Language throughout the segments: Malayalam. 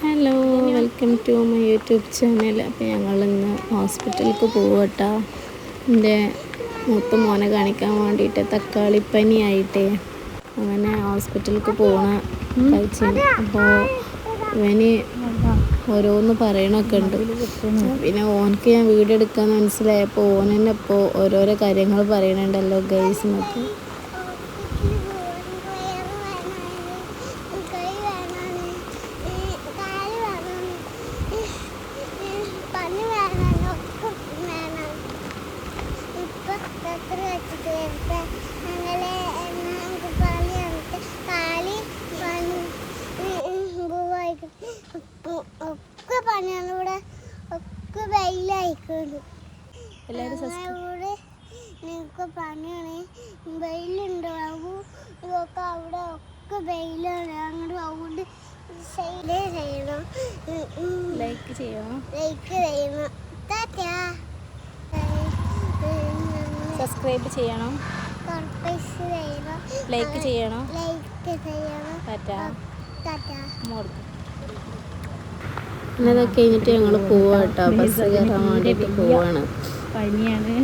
Hello, welcome to my YouTube channel. അപ്പോൾ ഞങ്ങളിന്ന് ഹോസ്പിറ്റലിലേക്ക് പോവട്ടാ. എൻ്റെ മൂത്ത മോനെ കാണിക്കാൻ വേണ്ടിയിട്ട് തക്കാളിപ്പനി ആയിട്ടേ അങ്ങനെ ഹോസ്പിറ്റലിലേക്ക് പോകണ കഴിച്ചാണ്. അപ്പോൾ ഇവന് ഓരോന്ന് പറയണമൊക്കെ ഉണ്ട്. പിന്നെ ഓനക്ക് ഞാൻ വീഡിയോ എടുക്കാമെന്ന് മനസ്സിലായപ്പോൾ ഓൻ തന്നെ ഇപ്പോൾ ഓരോരോ കാര്യങ്ങൾ പറയണുണ്ടല്ലോ ഗൈസ് എന്നൊക്കെ. ഒക്കെ പണിയാണ് ഇവിടെ, ഒക്കെ വെയിലായിക്കൊണ്ട് നിങ്ങൾക്ക് പണിയാണ്. വെയിലുണ്ടാവും ഇതൊക്കെ അവിടെ ഒക്കെ വെയിലാണ്. അങ്ങോട്ട് അതുകൊണ്ട് ചെയ്യണം, ലൈക്ക് ചെയ്യണം, സബ്സ്ക്രൈബ് ചെയ്യണം, ലൈക്ക് ചെയ്യണം. അതൊക്കെ കഴിഞ്ഞിട്ട് ഞങ്ങൾ പോവാ കേട്ടോ. ബസ് കയറാൻ വേണ്ടിയിട്ട് പോവാണ്. പനിയാണ്,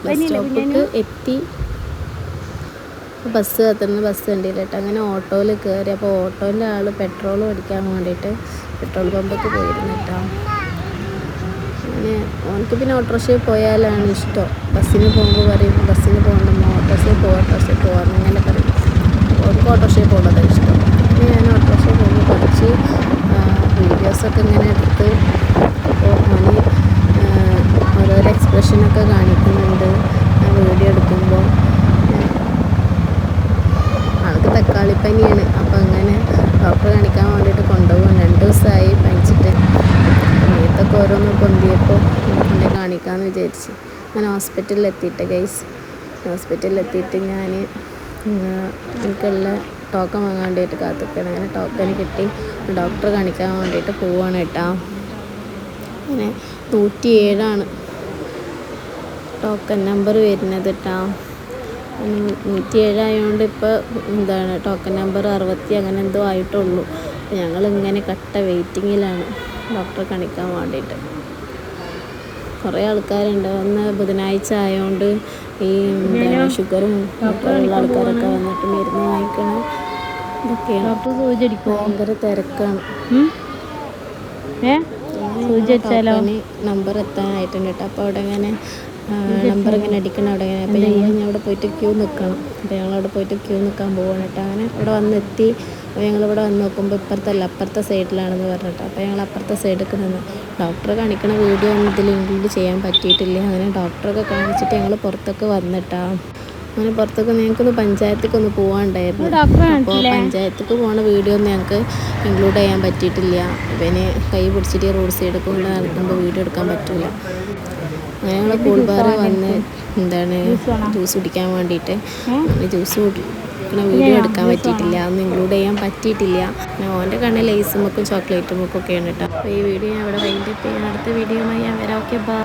ബസ് സ്റ്റോപ്പിലേക്ക് എത്തി. ബസ് കത്തുന്ന ബസ് കണ്ടില്ല കേട്ടോ. അങ്ങനെ ഓട്ടോയിൽ കയറി. അപ്പോൾ ഓട്ടോയിലെ ആൾ പെട്രോൾ മേടിക്കാൻ വേണ്ടിയിട്ട് പെട്രോൾ പമ്പൊക്കെ പോയിരുന്നു കേട്ടോ. അങ്ങനെ ഓനക്ക് പിന്നെ ഓട്ടോറിക്ഷയിൽ പോയാലാണ് ഇഷ്ടം. ബസ്സിന് പോകുമ്പോൾ പറയും ബസ്സിന് പോകണ്ടമ്മ, ഓട്ടോറിക്ഷയിൽ പോകാം അങ്ങനെ പറയും. ഓർക്ക് ഓട്ടോറിക്ഷയിൽ പോകുന്നതാണ് ഇഷ്ടം. പിന്നെ ഞാൻ ഓട്ടോറിക്ഷയിൽ പോകുമ്പോൾ കുറച്ച് വീഡിയോസൊക്കെ ഇങ്ങനെ എടുത്ത് അപ്പോൾ ഓന് ഓരോരോ എക്സ്പ്രഷനൊക്കെ കാണിക്കുന്നുണ്ട് ഞാൻ വീഡിയോ എടുക്കുമ്പോൾ. ആൾക്ക് തക്കാളിപ്പനിയാണ്. അപ്പോൾ അങ്ങനെ ഡോക്ടറെ കാണിക്കാൻ വേണ്ടിയിട്ട് കൊണ്ടുപോകും. 2 ദിവസമായി പനിച്ചിട്ട്. മേത്തൊക്കെ ഓരോന്ന് പൊന്തിയപ്പോൾ കൊണ്ടേ കാണിക്കാമെന്ന് വിചാരിച്ച് അങ്ങനെ ഹോസ്പിറ്റലിൽ എത്തിയിട്ട് ഗൈസ്. ഹോസ്പിറ്റലിൽ എത്തിയിട്ട് ഞാൻ എനിക്കുള്ള ടോക്കൺ വാങ്ങാൻ വേണ്ടിയിട്ട് കാത്തിരിക്കണം. അങ്ങനെ ടോക്കൺ കിട്ടി ഡോക്ടറെ കാണിക്കാൻ വേണ്ടിയിട്ട് പോവാണ് കേട്ടോ. അങ്ങനെ 107 ടോക്കൺ നമ്പർ വരുന്നത് കേട്ടോ. 107 ആയതുകൊണ്ട് ഇപ്പോൾ ടോക്കൺ നമ്പർ 60 അങ്ങനെ എന്തോ ആയിട്ടുള്ളൂ. അപ്പോൾ ഞങ്ങളിങ്ങനെ കട്ട വെയിറ്റിങ്ങിലാണ് ഡോക്ടറെ കാണിക്കാൻ വേണ്ടിയിട്ട്. കുറേ ആൾക്കാരുണ്ട്. അന്ന് ബുധനാഴ്ച ആയതുകൊണ്ട് ഈ ഷുഗറും ഉള്ള ആൾക്കാരൊക്കെ വന്നിട്ട് മരുന്ന് വാങ്ങിക്കണം. ഇതൊക്കെയാണ് ഭയങ്കര തിരക്കാണ്. നമ്പർ എത്താനായിട്ടുണ്ട് കേട്ടോ. അപ്പോൾ അവിടെ ഇങ്ങനെ നമ്പർ ഇങ്ങനെ അടിക്കണം. അവിടെ ഇങ്ങനെ അപ്പോൾ ഞങ്ങൾ അവിടെ പോയിട്ട് ക്യൂ നിൽക്കണം. അപ്പോൾ ഞങ്ങളവിടെ പോയിട്ട് ക്യൂ നിൽക്കാൻ പോവാണ് കേട്ടോ. അങ്ങനെ അവിടെ വന്നെത്തി. അപ്പോൾ ഞങ്ങളിവിടെ വന്ന് നോക്കുമ്പോൾ അപ്പുറത്തെ സൈഡിലാണെന്ന് പറഞ്ഞിട്ട് അപ്പോൾ ഞങ്ങൾ അപ്പുറത്തെ സൈഡിലേക്ക് നിന്ന് ഡോക്ടറെ കാണിക്കണ വീഡിയോ ഒന്നും ഇതിൽ ഇൻക്ലൂഡ് ചെയ്യാൻ പറ്റിയിട്ടില്ല. അങ്ങനെ ഡോക്ടറൊക്കെ കാണിച്ചിട്ട് ഞങ്ങൾ പുറത്തൊക്കെ വന്നിട്ടാ. അങ്ങനെ പുറത്തൊക്കെ ഞങ്ങൾക്കൊന്ന് പഞ്ചായത്തേക്കൊന്ന് പോകാനുണ്ടായിരുന്നു. അപ്പോൾ പഞ്ചായത്തേക്ക് പോകുന്ന വീഡിയോ ഒന്നും ഞങ്ങൾക്ക് ഇൻക്ലൂഡ് ചെയ്യാൻ പറ്റിയിട്ടില്ല. ഇവന് കൈ പിടിച്ചിട്ട് റോഡ് സൈഡിൽ കൊണ്ട് നടക്കുമ്പോൾ വീഡിയോ എടുക്കാൻ പറ്റില്ല. അങ്ങനെ ഞങ്ങൾ കൂൾബാർ വന്ന് ജ്യൂസ് കുടിക്കാൻ വേണ്ടിയിട്ട് ജ്യൂസ് കുടിക്കുന്ന വീഡിയോ എടുക്കാൻ പറ്റിയിട്ടില്ല. അതൊന്നും ഇൻക്ലൂഡ് ചെയ്യാൻ പറ്റിയിട്ടില്ല. പിന്നെ ഓൻ്റെ കണ്ണിൽ ലേസുമൊക്കെ ചോക്ലേറ്റുമൊക്കെ ഒക്കെയാണ് കേട്ടോ. അപ്പോൾ ഈ വീഡിയോ ഞാൻ ഇവിടെ വൈൻഡപ്പ് ചെയ്യാൻ. അടുത്ത വീഡിയോയുമായി ഞാൻ വരാം. Okay, by.